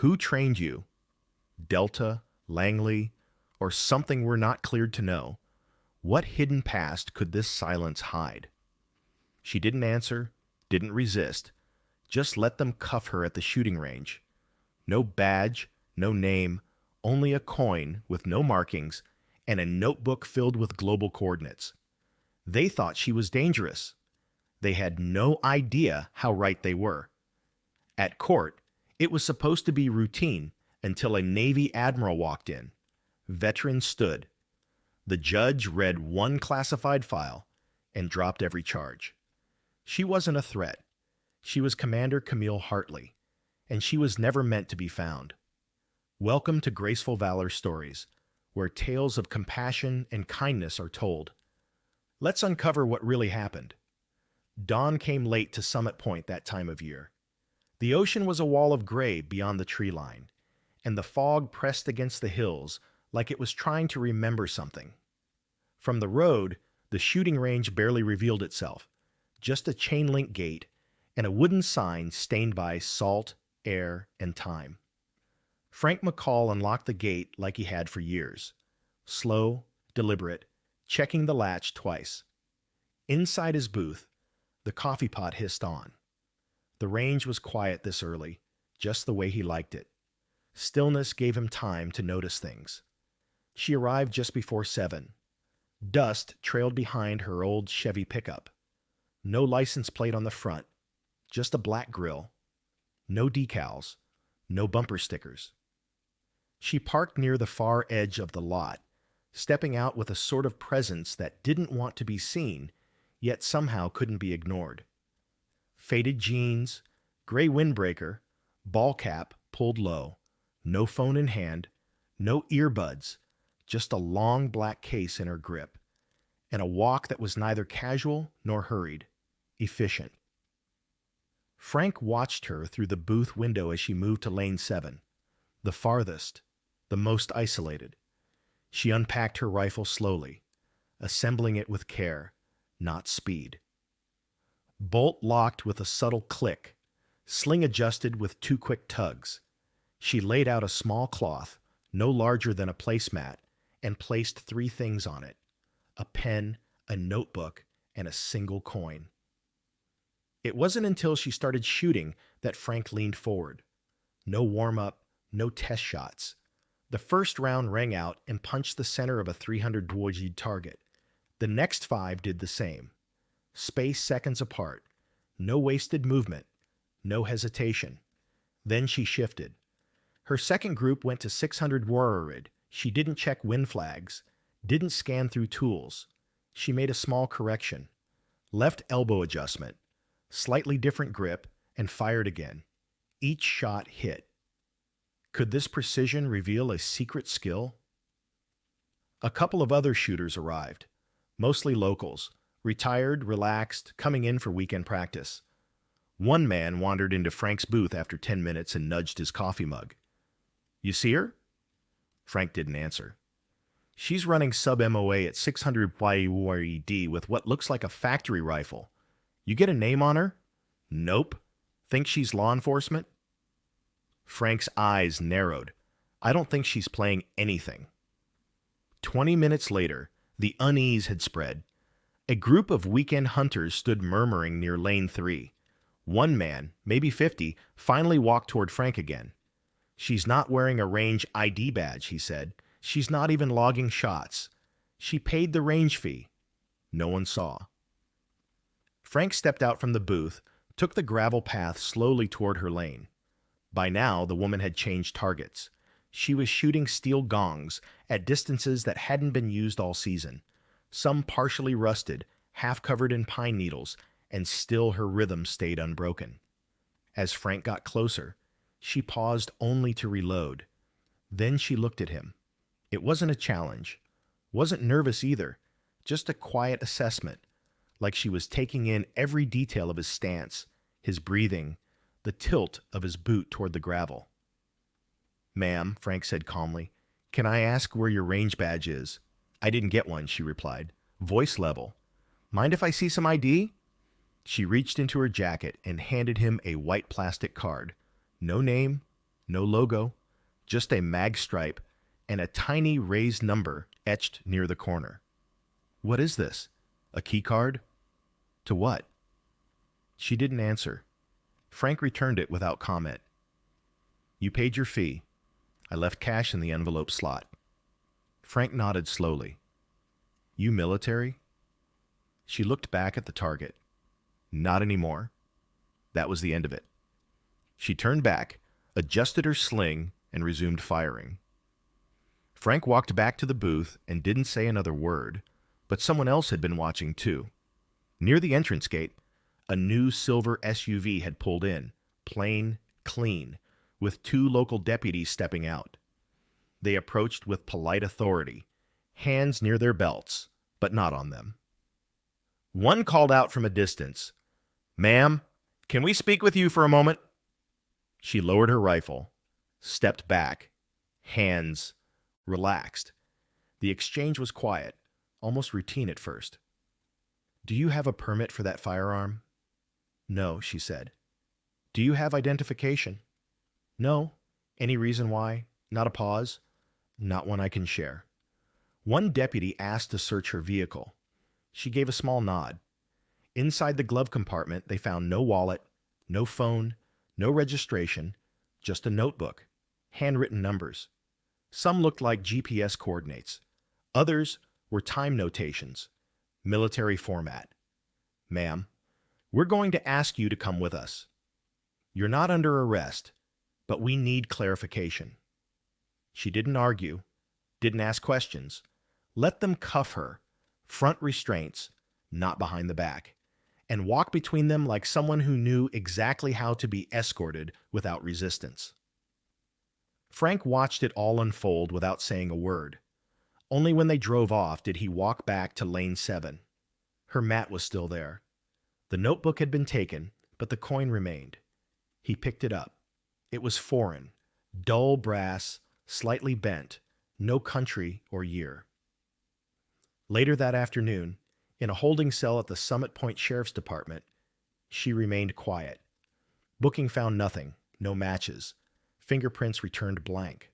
Who trained you? Delta, Langley, or something we're not cleared to know? What hidden past could this silence hide? She didn't answer, didn't resist, just let them cuff her at the shooting range. No badge, no name, only a coin with no markings and a notebook filled with global coordinates. They thought she was dangerous. They had no idea how right they were. At court, it was supposed to be routine until a Navy admiral walked in. Veterans stood. The judge read one classified file and dropped every charge. She wasn't a threat. She was Commander Camille Hartley, and she was never meant to be found. Welcome to Graceful Valor Stories, where tales of compassion and kindness are told. Let's uncover what really happened. Dawn came late to Summit Point that time of year. The ocean was a wall of gray beyond the tree line, and the fog pressed against the hills like it was trying to remember something. From the road, the shooting range barely revealed itself, just a chain-link gate and a wooden sign stained by salt, air, and time. Frank McCall unlocked the gate like he had for years. Slow, deliberate, checking the latch twice. Inside his booth, the coffee pot hissed on. The range was quiet this early, just the way he liked it. Stillness gave him time to notice things. She arrived just before 7. Dust trailed behind her old Chevy pickup. No license plate on the front, just a black grill. No decals, no bumper stickers. She parked near the far edge of the lot, stepping out with a sort of presence that didn't want to be seen, yet somehow couldn't be ignored. Faded jeans, gray windbreaker, ball cap pulled low, no phone in hand, no earbuds, just a long black case in her grip, and a walk that was neither casual nor hurried, efficient. Frank watched her through the booth window as she moved to lane 7, the farthest, the most isolated. She unpacked her rifle slowly, assembling it with care, not speed. Bolt locked with a subtle click, sling adjusted with 2 quick tugs. She laid out a small cloth, no larger than a placemat, and placed 3 things on it: a pen, a notebook, and a single coin. It wasn't until she started shooting that Frank leaned forward. No warm-up, no test shots. The first round rang out and punched the center of a 300 Dwojid target. The next 5 did the same. Spaced seconds apart. No wasted movement. No hesitation. Then she shifted. Her second group went to 600 Warrid. She didn't check wind flags, didn't scan through tools. She made a small correction. Left elbow adjustment, slightly different grip, and fired again. Each shot hit. Could this precision reveal a secret skill? A couple of other shooters arrived, mostly locals, retired, relaxed, coming in for weekend practice. One man wandered into Frank's booth after 10 minutes and nudged his coffee mug. "You see her?" Frank didn't answer. "She's running sub-MOA at 600 YURED with what looks like a factory rifle. You get a name on her?" "Nope." "Think she's law enforcement?" Frank's eyes narrowed. "I don't think she's playing anything." 20 minutes later, the unease had spread. A group of weekend hunters stood murmuring near lane 3. One man, maybe 50, finally walked toward Frank again. "She's not wearing a range ID badge," he said. "She's not even logging shots. She paid the range fee." No one saw. Frank stepped out from the booth, took the gravel path slowly toward her lane. By now, the woman had changed targets. She was shooting steel gongs at distances that hadn't been used all season, some partially rusted, half covered in pine needles, and still her rhythm stayed unbroken. As Frank got closer, she paused only to reload. Then she looked at him. It wasn't a challenge, wasn't nervous either, just a quiet assessment, like she was taking in every detail of his stance, his breathing, the tilt of his boot toward the gravel. "Ma'am," Frank said calmly, "can I ask where your range badge is?" "I didn't get one," she replied, voice level. "Mind if I see some ID?" She reached into her jacket and handed him a white plastic card. No name, No logo, just a mag stripe and a tiny raised number etched near the corner. What is this? A key card? To what? She didn't answer. Frank returned it without comment. You paid your fee. I left cash in the envelope slot. Frank nodded slowly. You military? She looked back at the target. Not anymore. That was the end of it. She turned back, adjusted her sling, and resumed firing. Frank walked back to the booth and didn't say another word, but someone else had been watching too. Near the entrance gate, a new silver SUV had pulled in, plain, clean, with 2 local deputies stepping out. They approached with polite authority, hands near their belts, but not on them. One called out from a distance, "Ma'am, can we speak with you for a moment?" She lowered her rifle, stepped back, hands relaxed. The exchange was quiet, almost routine at first. Do you have a permit for that firearm? No, she said. Do you have identification? No. Any reason why? Not a pause? Not one I can share. One deputy asked to search her vehicle. She gave a small nod. Inside the glove compartment, they found no wallet, no phone, no registration, just a notebook, handwritten numbers. Some looked like GPS coordinates. Others were time notations, military format. Ma'am, we're going to ask you to come with us. You're not under arrest, but we need clarification. She didn't argue, didn't ask questions. Let them cuff her, front restraints, not behind the back, and walk between them like someone who knew exactly how to be escorted without resistance. Frank watched it all unfold without saying a word. Only when they drove off did he walk back to lane 7. Her mat was still there. The notebook had been taken, but the coin remained. He picked it up. It was foreign, dull brass, slightly bent, no country or year. Later that afternoon, in a holding cell at the Summit Point Sheriff's Department, she remained quiet. Booking found nothing, no matches. Fingerprints returned blank.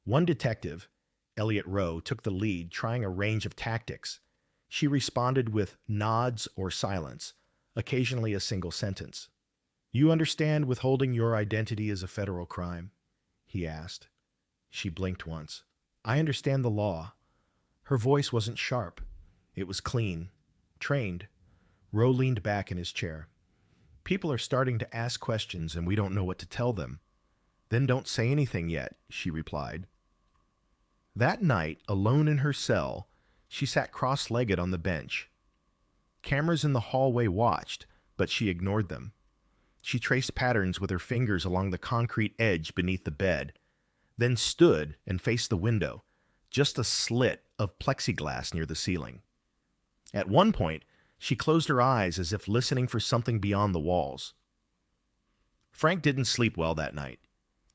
One detective, Elliot Rowe, took the lead, trying a range of tactics. She responded with nods or silence, occasionally a single sentence. You understand withholding your identity is a federal crime? He asked. She blinked once. I understand the law. Her voice wasn't sharp. It was clean, trained. Rowe leaned back in his chair. People are starting to ask questions and we don't know what to tell them. Then don't say anything yet, she replied. That night, alone in her cell, she sat cross-legged on the bench. Cameras in the hallway watched, but she ignored them. She traced patterns with her fingers along the concrete edge beneath the bed, then stood and faced the window, just a slit of plexiglass near the ceiling. At one point, she closed her eyes as if listening for something beyond the walls. Frank didn't sleep well that night.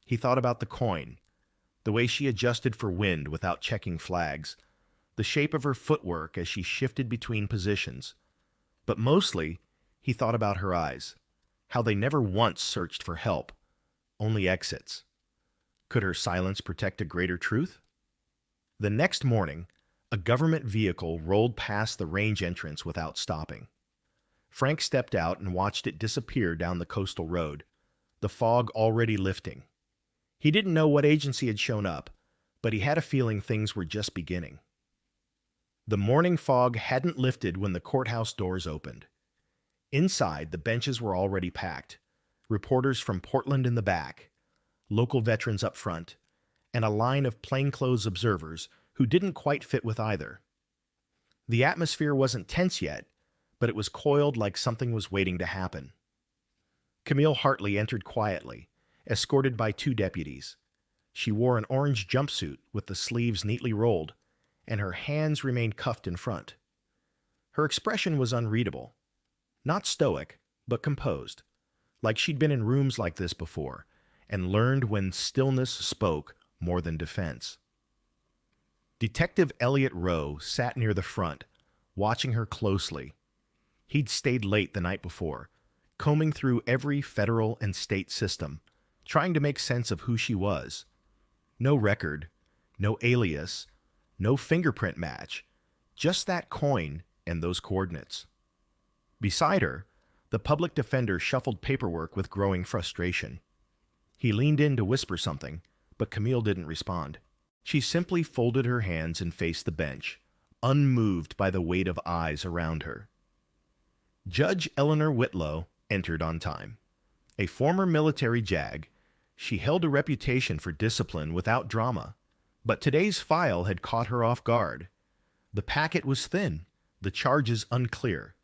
He thought about the coin, the way she adjusted for wind without checking flags, the shape of her footwork as she shifted between positions. But mostly, he thought about her eyes, how they never once searched for help, only exits. Could her silence protect a greater truth? The next morning, a government vehicle rolled past the range entrance without stopping. Frank stepped out and watched it disappear down the coastal road, the fog already lifting. He didn't know what agency had shown up, but he had a feeling things were just beginning. The morning fog hadn't lifted when the courthouse doors opened. Inside, the benches were already packed, reporters from Portland in the back, local veterans up front, and a line of plainclothes observers who didn't quite fit with either. The atmosphere wasn't tense yet, but it was coiled like something was waiting to happen. Camille Hartley entered quietly, escorted by 2 deputies. She wore an orange jumpsuit with the sleeves neatly rolled, and her hands remained cuffed in front. Her expression was unreadable. Not stoic, but composed, like she'd been in rooms like this before, and learned when stillness spoke more than defense. Detective Elliot Rowe sat near the front, watching her closely. He'd stayed late the night before, combing through every federal and state system, trying to make sense of who she was. No record, no alias, no fingerprint match, just that coin and those coordinates. Beside her, the public defender shuffled paperwork with growing frustration. He leaned in to whisper something, but Camille didn't respond. She simply folded her hands and faced the bench, unmoved by the weight of eyes around her. Judge Eleanor Whitlow entered on time. A former military JAG, she held a reputation for discipline without drama, but today's file had caught her off guard. The packet was thin, the charges unclear,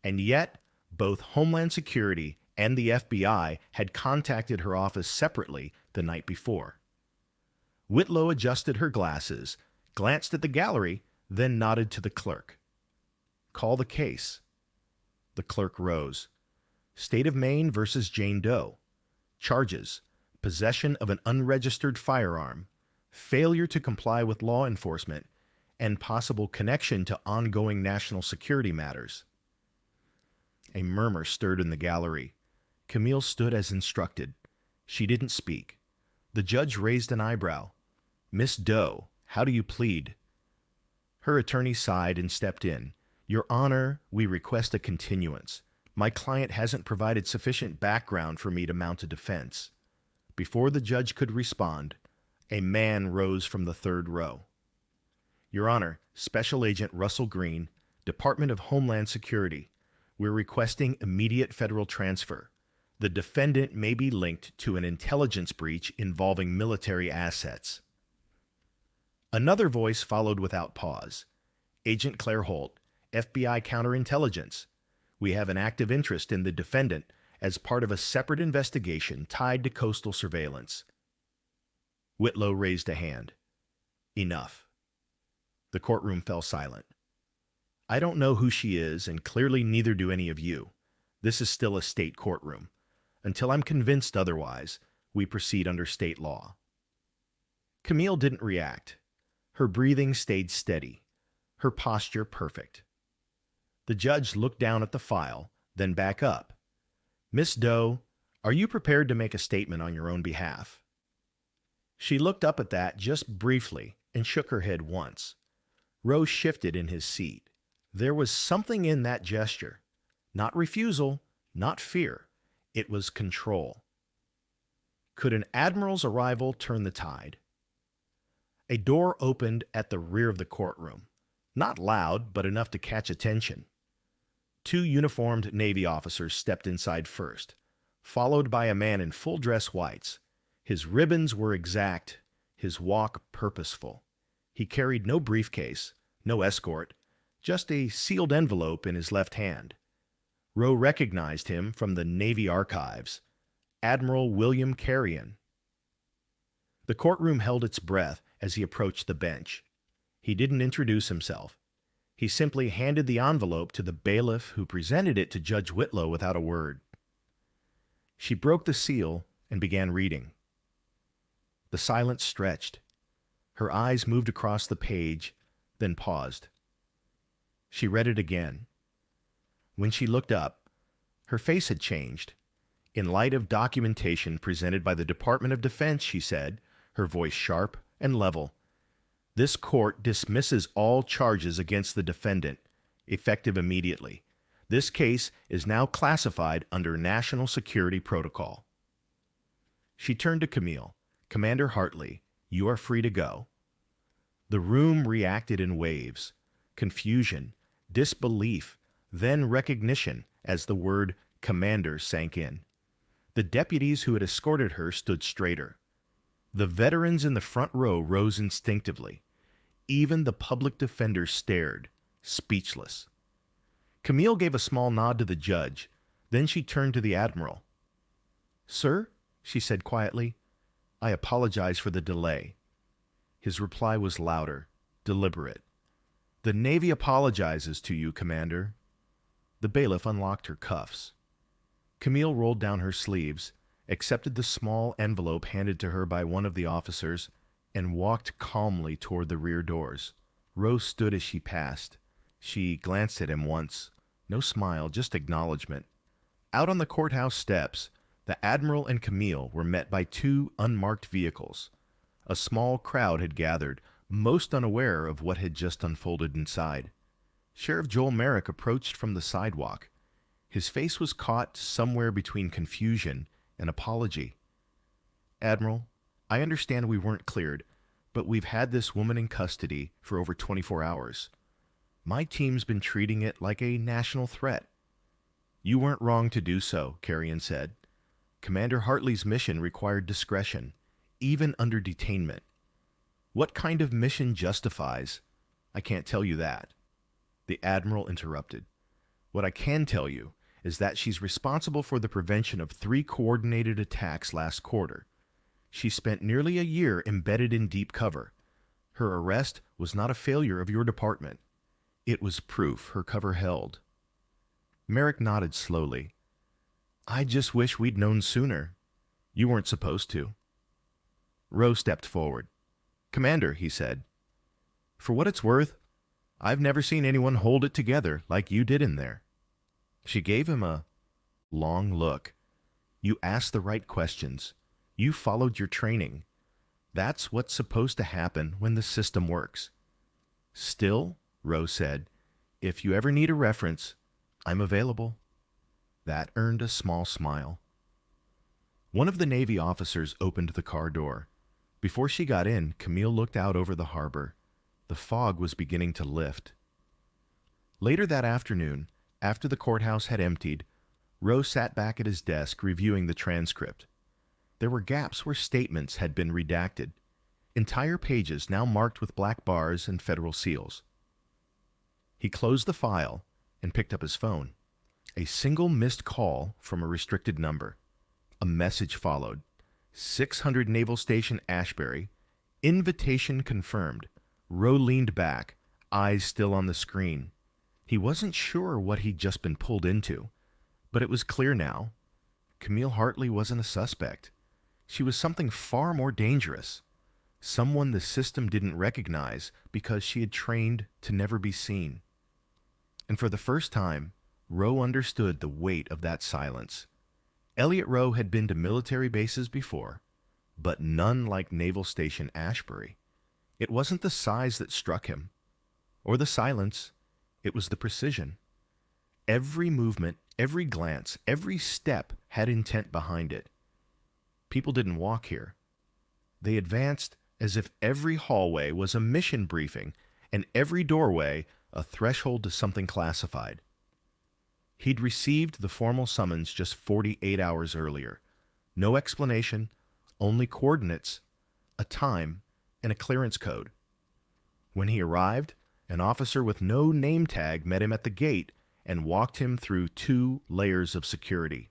and yet both Homeland Security and the FBI had contacted her office separately the night before. Whitlow adjusted her glasses, glanced at the gallery, then nodded to the clerk. "Call the case." The clerk rose. State of Maine versus Jane Doe. Charges: possession of an unregistered firearm, failure to comply with law enforcement, and possible connection to ongoing national security matters. A murmur stirred in the gallery. Camille stood as instructed. She didn't speak. The judge raised an eyebrow. "Miss Doe, how do you plead?" Her attorney sighed and stepped in. "Your Honor, we request a continuance. My client hasn't provided sufficient background for me to mount a defense." Before the judge could respond, a man rose from the third row. "Your Honor, Special Agent Russell Green, Department of Homeland Security. We're requesting immediate federal transfer. The defendant may be linked to an intelligence breach involving military assets." Another voice followed without pause. "Agent Claire Holt, FBI Counterintelligence. We have an active interest in the defendant as part of a separate investigation tied to coastal surveillance." Whitlow raised a hand. "Enough." The courtroom fell silent. "I don't know who she is, and clearly neither do any of you. This is still a state courtroom. Until I'm convinced otherwise, we proceed under state law." Camille didn't react. Her breathing stayed steady, her posture perfect. The judge looked down at the file, then back up. "Miss Doe, are you prepared to make a statement on your own behalf?" She looked up at that just briefly and shook her head once. Rose shifted in his seat. There was something in that gesture. Not refusal, not fear. It was control. Could an admiral's arrival turn the tide? A door opened at the rear of the courtroom. Not loud, but enough to catch attention. Two uniformed Navy officers stepped inside first, followed by a man in full dress whites. His ribbons were exact, his walk purposeful. He carried no briefcase, no escort, just a sealed envelope in his left hand. Rowe recognized him from the Navy archives. Admiral William Carrion. The courtroom held its breath as he approached the bench. He didn't introduce himself. He simply handed the envelope to the bailiff, who presented it to Judge Whitlow without a word. She broke the seal and began reading. The silence stretched. Her eyes moved across the page, then paused. She read it again. When she looked up, her face had changed. "In light of documentation presented by the Department of Defense," she said, her voice sharp and level, "this court dismisses all charges against the defendant, effective immediately. This case is now classified under National Security Protocol." She turned to Camille. "Commander Hartley, you are free to go." The room reacted in waves. Confusion, disbelief, then recognition as the word commander sank in. The deputies who had escorted her stood straighter. The veterans in the front row rose instinctively. Even the public defender stared, speechless. Camille gave a small nod to the judge. Then she turned to the Admiral. "Sir," she said quietly, "I apologize for the delay." His reply was louder, deliberate. "The Navy apologizes to you, Commander." The bailiff unlocked her cuffs. Camille rolled down her sleeves, accepted the small envelope handed to her by one of the officers, and walked calmly toward the rear doors. Rose stood as she passed. She glanced at him once. No smile, just acknowledgement. Out on the courthouse steps, The Admiral and Camille were met by two unmarked vehicles. A small crowd had gathered, most unaware of what had just unfolded inside. Sheriff Joel Merrick approached from the sidewalk. His face was caught somewhere between confusion and apology. "Admiral, I understand we weren't cleared, but we've had this woman in custody for over 24 hours. My team's been treating it like a national threat." "You weren't wrong to do so," Carrion said. "Commander Hartley's mission required discretion, even under detainment. What kind of mission justifies? I can't tell you that." The Admiral interrupted. "What I can tell you is that she's responsible for the prevention of 3 coordinated attacks last quarter. She spent nearly a year embedded in deep cover. Her arrest was not a failure of your department. It was proof her cover held." Merrick nodded slowly. "I just wish we'd known sooner. You weren't supposed to." Rowe stepped forward. "Commander," he said, "for what it's worth, I've never seen anyone hold it together like you did in there." She gave him a long look. "You asked the right questions. You followed your training. That's what's supposed to happen when the system works." "Still," Rowe said, "if you ever need a reference, I'm available." That earned a small smile. One of the Navy officers opened the car door. Before she got in, Camille looked out over the harbor. The fog was beginning to lift. Later that afternoon, after the courthouse had emptied, Rowe sat back at his desk reviewing the transcript. There were gaps where statements had been redacted, entire pages now marked with black bars and federal seals. He closed the file and picked up his phone. A single missed call from a restricted number. A message followed. 600 Naval Station Ashbury. Invitation confirmed. Rowe leaned back, eyes still on the screen. He wasn't sure what he'd just been pulled into, but it was clear now. Camille Hartley wasn't a suspect. She was something far more dangerous. Someone the system didn't recognize because she had trained to never be seen. And for the first time, Rowe understood the weight of that silence. Elliot Rowe had been to military bases before, but none like Naval Station Ashbury. It wasn't the size that struck him, or the silence, it was the precision. Every movement, every glance, every step had intent behind it. People didn't walk here. They advanced as if every hallway was a mission briefing and every doorway a threshold to something classified. He'd received the formal summons just 48 hours earlier. No explanation, only coordinates, a time, and a clearance code. When he arrived, an officer with no name tag met him at the gate and walked him through 2 layers of security.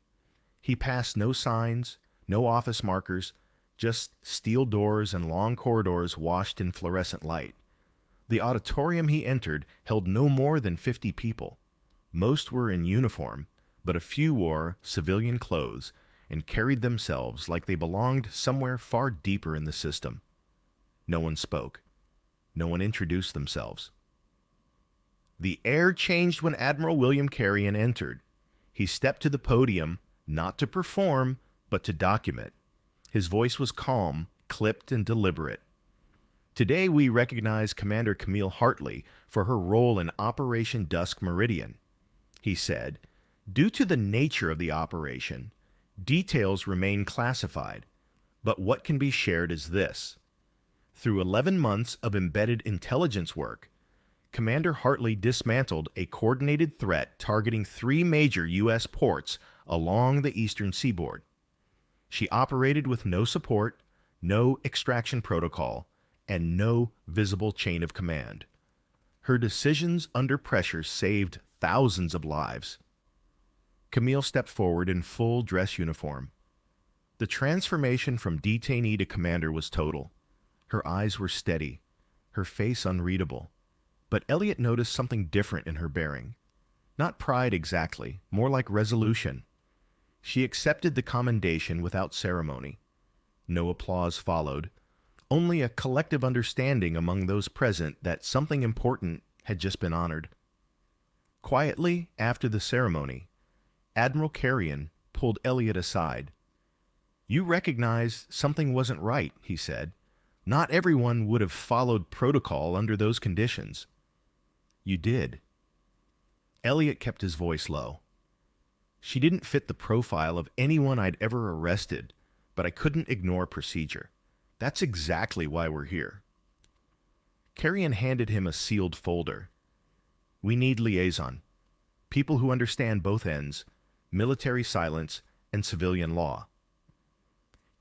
He passed no signs, no office markers, just steel doors and long corridors washed in fluorescent light. The auditorium he entered held no more than 50 people. Most were in uniform, but a few wore civilian clothes and carried themselves like they belonged somewhere far deeper in the system. No one spoke. No one introduced themselves. The air changed when Admiral William Carrion entered. He stepped to the podium, not to perform, but to document. His voice was calm, clipped, and deliberate. "Today we recognize Commander Camille Hartley for her role in Operation Dusk Meridian," he said. "Due to the nature of the operation, details remain classified, but what can be shared is this. Through 11 months of embedded intelligence work, Commander Hartley dismantled a coordinated threat targeting 3 major U.S. ports along the eastern seaboard. She operated with no support, no extraction protocol, and no visible chain of command. Her decisions under pressure saved thousands of lives." Camille stepped forward in full dress uniform. The transformation from detainee to commander was total. Her eyes were steady, her face unreadable. But Elliot noticed something different in her bearing. Not pride exactly, more like resolution. She accepted the commendation without ceremony. No applause followed, only a collective understanding among those present that something important had just been honored. Quietly, after the ceremony, Admiral Carrion pulled Elliot aside. You recognized something wasn't right, he said. Not everyone would have followed protocol under those conditions. You did. Elliot kept his voice low. She didn't fit the profile of anyone I'd ever arrested, but I couldn't ignore procedure. That's exactly why we're here. Carrion handed him a sealed folder. We need liaison. People who understand both ends, military silence and civilian law.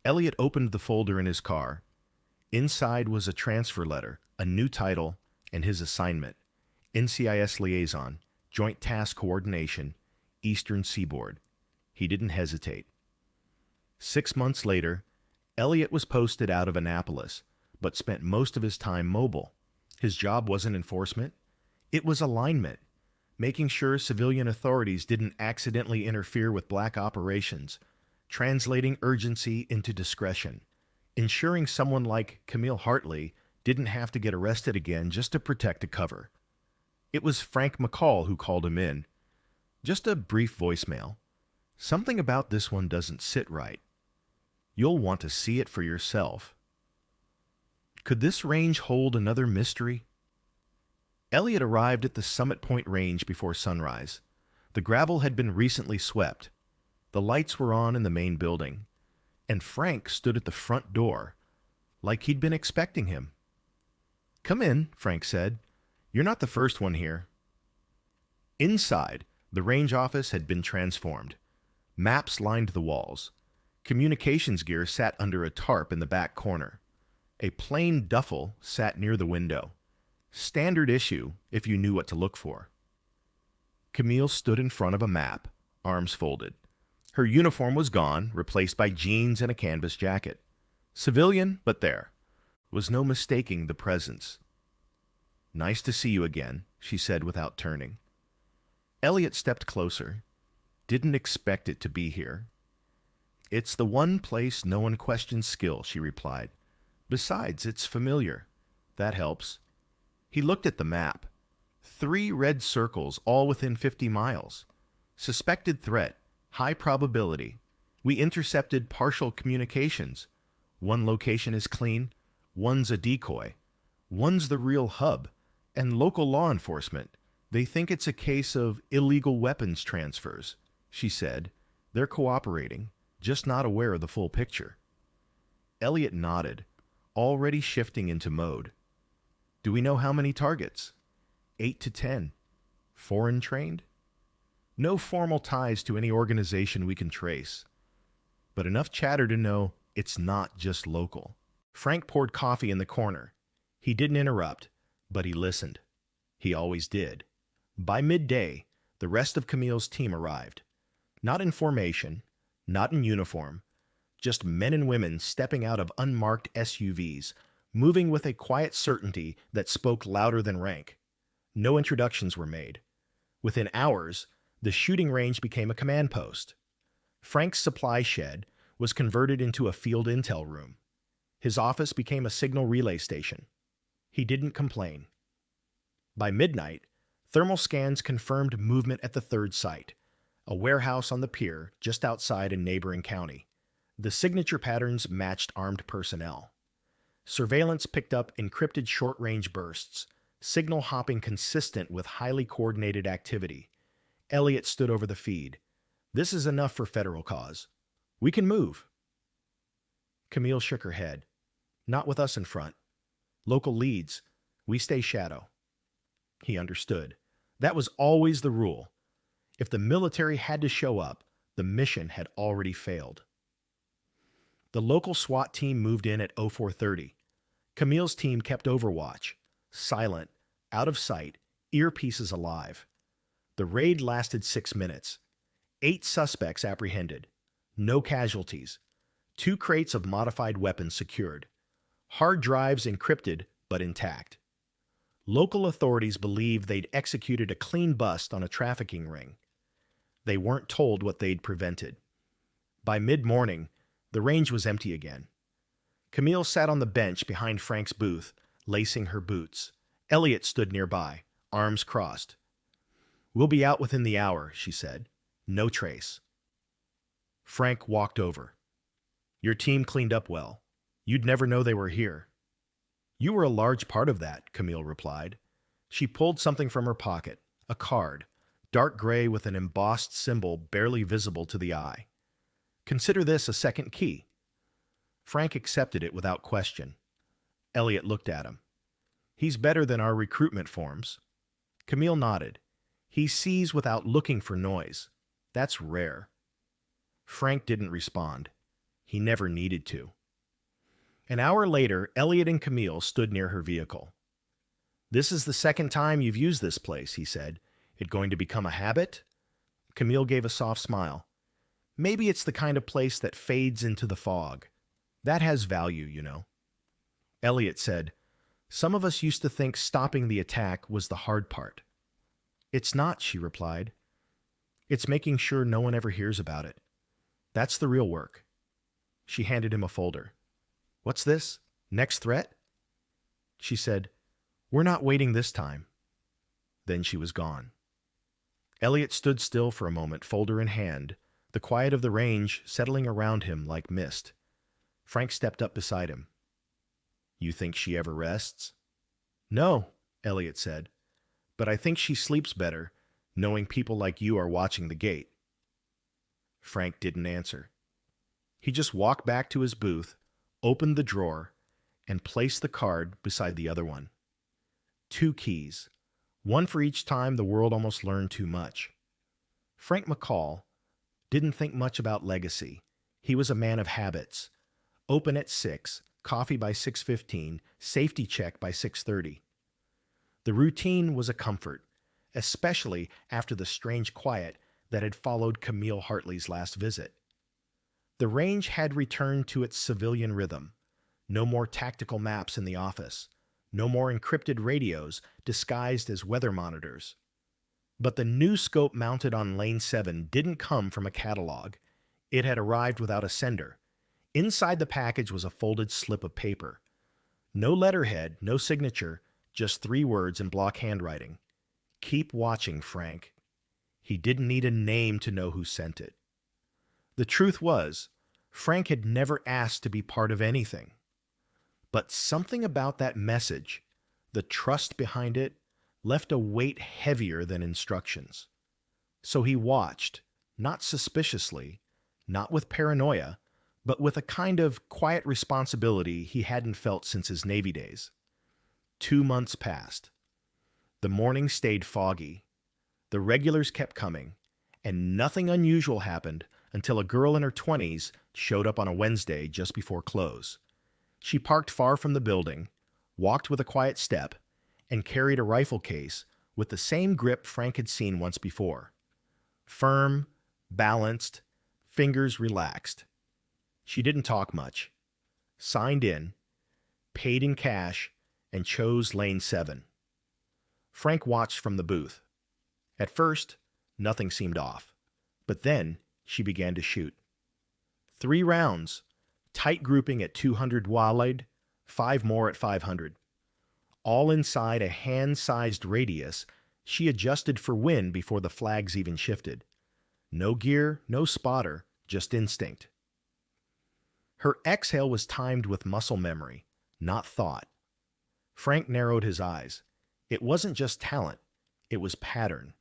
Elliot opened the folder in his car. Inside was a transfer letter, a new title, and his assignment. NCIS Liaison, Joint Task Coordination, Eastern Seaboard. He didn't hesitate. 6 months later, Elliot was posted out of Annapolis, but spent most of his time mobile. His job wasn't enforcement. It was alignment, making sure civilian authorities didn't accidentally interfere with black operations, translating urgency into discretion, ensuring someone like Camille Hartley didn't have to get arrested again just to protect a cover. It was Frank McCall who called him in. Just a brief voicemail. Something about this one doesn't sit right. You'll want to see it for yourself. Could this range hold another mystery? Elliot arrived at the Summit Point Range before sunrise. The gravel had been recently swept. The lights were on in the main building, and Frank stood at the front door, like he'd been expecting him. Come in, Frank said. You're not the first one here. Inside, the range office had been transformed. Maps lined the walls. Communications gear sat under a tarp in the back corner. A plain duffel sat near the window. Standard issue if you knew what to look for. Camille stood in front of a map, arms folded. Her uniform was gone, replaced by jeans and a canvas jacket. Civilian, but there was no mistaking the presence. Nice to see you again, she said without turning. Elliot stepped closer. Didn't expect it to be here. It's the one place no one questions skill, she replied. Besides, it's familiar. That helps. He looked at the map. 3 red circles, all within 50 miles. Suspected threat. High probability. We intercepted partial communications. One location is clean. One's a decoy. One's the real hub. And local law enforcement. They think it's a case of illegal weapons transfers, she said. They're cooperating, just not aware of the full picture. Elliot nodded, already shifting into mode. Do we know how many targets? 8 to 10. Foreign trained? No formal ties to any organization we can trace. But enough chatter to know it's not just local. Frank poured coffee in the corner. He didn't interrupt, but he listened. He always did. By midday, the rest of Camille's team arrived. Not in formation, not in uniform, just men and women stepping out of unmarked SUVs, moving with a quiet certainty that spoke louder than rank. No introductions were made. Within hours, the shooting range became a command post. Frank's supply shed was converted into a field intel room. His office became a signal relay station. He didn't complain. By midnight, thermal scans confirmed movement at the third site, a warehouse on the pier just outside a neighboring county. The signature patterns matched armed personnel. Surveillance picked up encrypted short-range bursts, signal hopping consistent with highly coordinated activity. Elliot stood over the feed. This is enough for federal cause. We can move. Camille shook her head. Not with us in front. Local leads. We stay shadow. He understood. That was always the rule. If the military had to show up, the mission had already failed. The local SWAT team moved in at 0430. Camille's team kept overwatch, silent, out of sight, earpieces alive. The raid lasted 6 minutes. 8 suspects apprehended. No casualties. 2 crates of modified weapons secured. Hard drives encrypted but intact. Local authorities believed they'd executed a clean bust on a trafficking ring. They weren't told what they'd prevented. By mid-morning, the range was empty again. Camille sat on the bench behind Frank's booth, lacing her boots. Elliot stood nearby, arms crossed. We'll be out within the hour, she said. No trace. Frank walked over. Your team cleaned up well. You'd never know they were here. You were a large part of that, Camille replied. She pulled something from her pocket, a card, dark gray with an embossed symbol barely visible to the eye. Consider this a second key. Frank accepted it without question. Elliot looked at him. He's better than our recruitment forms. Camille nodded. He sees without looking for noise. That's rare. Frank didn't respond. He never needed to. An hour later, Elliot and Camille stood near her vehicle. This is the second time you've used this place, he said. It going to become a habit? Camille gave a soft smile. Maybe it's the kind of place that fades into the fog. That has value, you know. Elliot said, some of us used to think stopping the attack was the hard part. It's not, she replied. It's making sure no one ever hears about it. That's the real work. She handed him a folder. What's this? Next threat? She said, we're not waiting this time. Then she was gone. Elliot stood still for a moment, folder in hand, the quiet of the range settling around him like mist. Frank stepped up beside him. You think she ever rests? No, Elliot said, but I think she sleeps better, knowing people like you are watching the gate. Frank didn't answer. He just walked back to his booth, opened the drawer, and placed the card beside the other one. 2 keys, one for each time the world almost learned too much. Frank McCall didn't think much about legacy. He was a man of habits. Open at 6, coffee by 6:15, safety check by 6:30. The routine was a comfort, especially after the strange quiet that had followed Camille Hartley's last visit. The range had returned to its civilian rhythm. No more tactical maps in the office. No more encrypted radios disguised as weather monitors. But the new scope mounted on Lane 7 didn't come from a catalog. It had arrived without a sender. Inside the package was a folded slip of paper. No letterhead, no signature, just 3 words in block handwriting. Keep watching, Frank. He didn't need a name to know who sent it. The truth was, Frank had never asked to be part of anything. But something about that message, the trust behind it, left a weight heavier than instructions. So he watched, not suspiciously, not with paranoia, but with a kind of quiet responsibility he hadn't felt since his Navy days. 2 months passed. The morning stayed foggy. The regulars kept coming, and nothing unusual happened until a girl in her 20s showed up on a Wednesday just before close. She parked far from the building, walked with a quiet step, and carried a rifle case with the same grip Frank had seen once before. Firm, balanced, fingers relaxed. She didn't talk much. Signed in, paid in cash, and chose Lane 7. Frank watched from the booth. At first, nothing seemed off. But then, she began to shoot. 3 rounds, tight grouping at 200 wide, 5 more at 500. All inside a hand-sized radius, she adjusted for wind before the flags even shifted. No gear, no spotter, just instinct. Her exhale was timed with muscle memory, not thought. Frank narrowed his eyes. It wasn't just talent, it was pattern.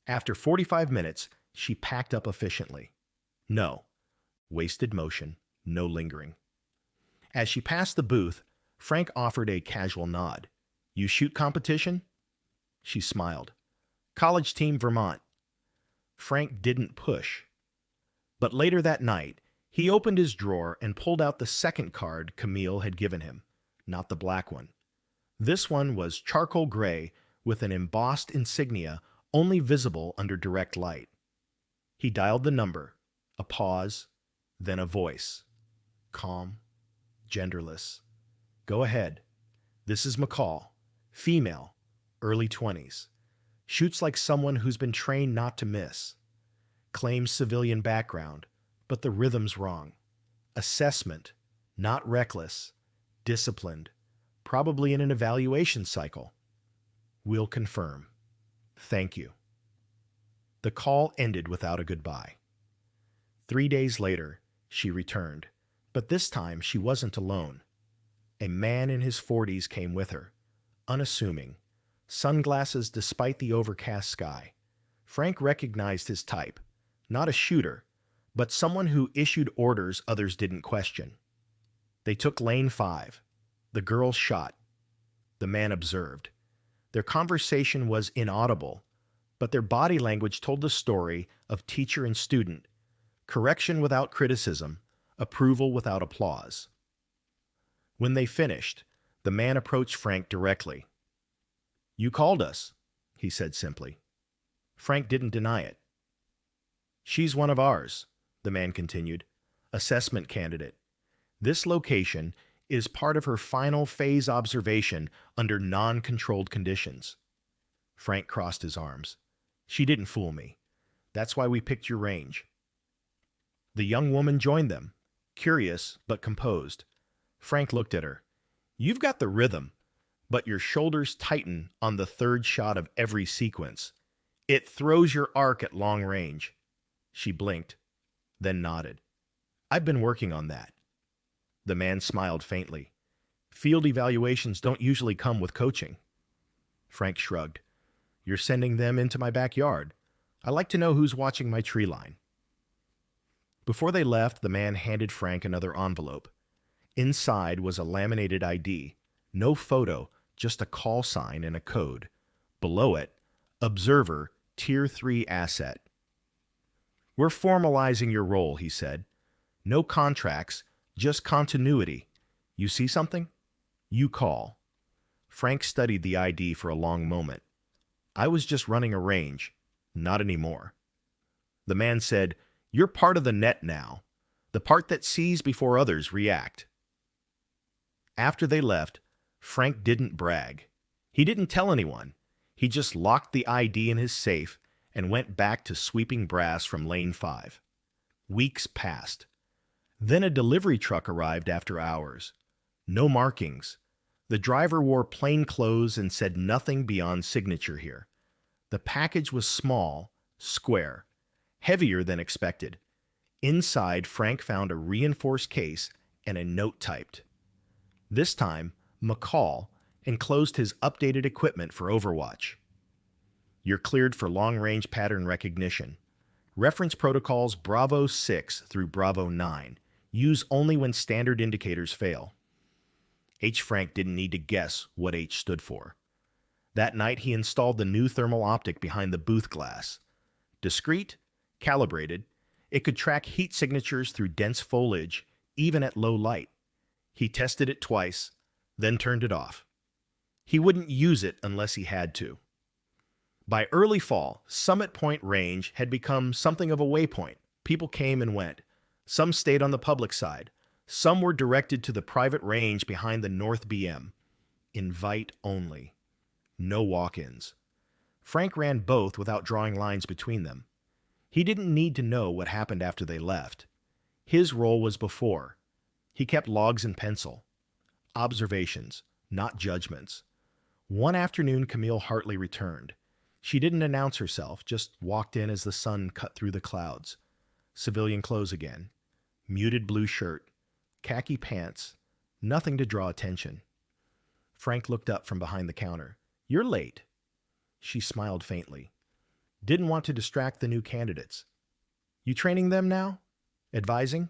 After 45 minutes, she packed up efficiently. No wasted motion, no lingering. As she passed the booth, Frank offered a casual nod. You shoot competition? She smiled. College team, Vermont. Frank didn't push. But later that night, he opened his drawer and pulled out the second card Camille had given him, not the black one. This one was charcoal gray with an embossed insignia only visible under direct light. He dialed the number, a pause, then a voice. Calm, genderless. Go ahead. This is McCall, female, early 20s. Shoots like someone who's been trained not to miss. Claims civilian background, but the rhythm's wrong. Assessment, not reckless. Disciplined, probably in an evaluation cycle. We'll confirm. Thank you. The call ended without a goodbye. 3 days later, she returned, But this time she wasn't alone. A man in his 40s came with her, unassuming, sunglasses despite the overcast sky. Frank recognized his type, not a shooter, but someone who issued orders others didn't question. They took lane 5. The girl shot. The man observed. Their conversation was inaudible, but their body language told the story of teacher and student, correction without criticism, approval without applause. When they finished, the man approached Frank directly. "You called us," he said simply. Frank didn't deny it. "She's one of ours," the man continued. "Assessment candidate. This location is part of her final phase observation under non-controlled conditions." Frank crossed his arms. "She didn't fool me. That's why we picked your range." The young woman joined them, curious but composed. Frank looked at her. "You've got the rhythm, but your shoulders tighten on the third shot of every sequence. It throws your arc at long range." She blinked, then nodded. "I've been working on that." The man smiled faintly. "Field evaluations don't usually come with coaching." Frank shrugged. "You're sending them into my backyard. I like to know who's watching my tree line." Before they left, the man handed Frank another envelope. Inside was a laminated ID. No photo, just a call sign and a code. Below it, Observer, Tier 3 asset. "We're formalizing your role," he said. "No contracts, just continuity. You see something? You call." Frank studied the ID for a long moment. "I was just running a range. Not anymore." The man said, "You're part of the net now. The part that sees before others react." After they left, Frank didn't brag. He didn't tell anyone. He just locked the ID in his safe and went back to sweeping brass from lane 5. Weeks passed. Then a delivery truck arrived after hours. No markings. The driver wore plain clothes and said nothing beyond signature here. The package was small, square, heavier than expected. Inside, Frank found a reinforced case and a note typed. This time, McCall enclosed his updated equipment for Overwatch. "You're cleared for long-range pattern recognition. Reference protocols Bravo 6 through Bravo 9. Use only when standard indicators fail." H. Frank didn't need to guess what H stood for. That night, he installed the new thermal optic behind the booth glass. Discreet, calibrated, it could track heat signatures through dense foliage, even at low light. He tested it twice, then turned it off. He wouldn't use it unless he had to. By early fall, Summit Point Range had become something of a waypoint. People came and went. Some stayed on the public side. Some were directed to the private range behind the North BM. Invite only. No walk-ins. Frank ran both without drawing lines between them. He didn't need to know what happened after they left. His role was before. He kept logs in pencil. Observations, not judgments. One afternoon, Camille Hartley returned. She didn't announce herself, just walked in as the sun cut through the clouds. Civilian clothes again. Muted blue shirt. Khaki pants. Nothing to draw attention. Frank looked up from behind the counter. "You're late." She smiled faintly. "Didn't want to distract the new candidates." "You training them now? Advising?"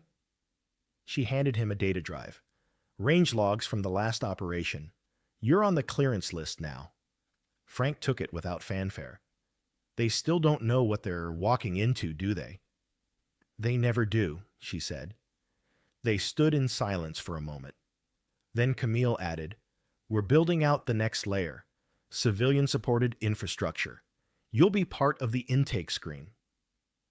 She handed him a data drive. "Range logs from the last operation. You're on the clearance list now." Frank took it without fanfare. "They still don't know what they're walking into, do they?" "They never do," she said. They stood in silence for a moment. Then Camille added, "We're building out the next layer. Civilian-supported infrastructure. You'll be part of the intake screen."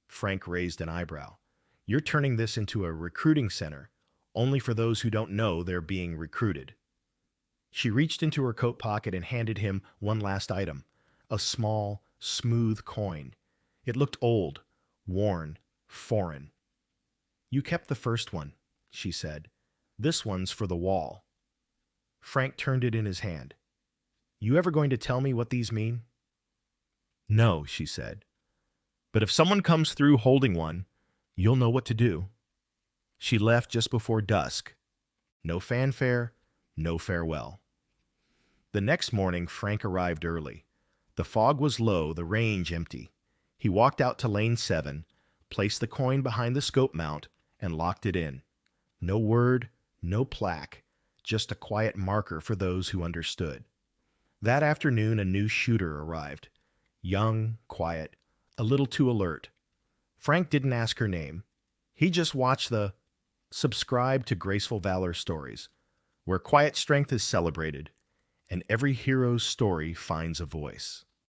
Frank raised an eyebrow. "You're turning this into a recruiting center, only for those who don't know they're being recruited." She reached into her coat pocket and handed him one last item, a small, smooth coin. It looked old, worn, foreign. "You kept the first one," she said. "This one's for the wall." Frank turned it in his hand. "You ever going to tell me what these mean?" "No," she said. "But if someone comes through holding one, you'll know what to do." She left just before dusk. No fanfare, no farewell. The next morning, Frank arrived early. The fog was low, the range empty. He walked out to lane 7, placed the coin behind the scope mount, and locked it in. No word, no plaque, just a quiet marker for those who understood. That afternoon, a new shooter arrived. Young, quiet, a little too alert. Frank didn't ask her name. He just watched the Subscribe to Graceful Valor stories, where quiet strength is celebrated and every hero's story finds a voice.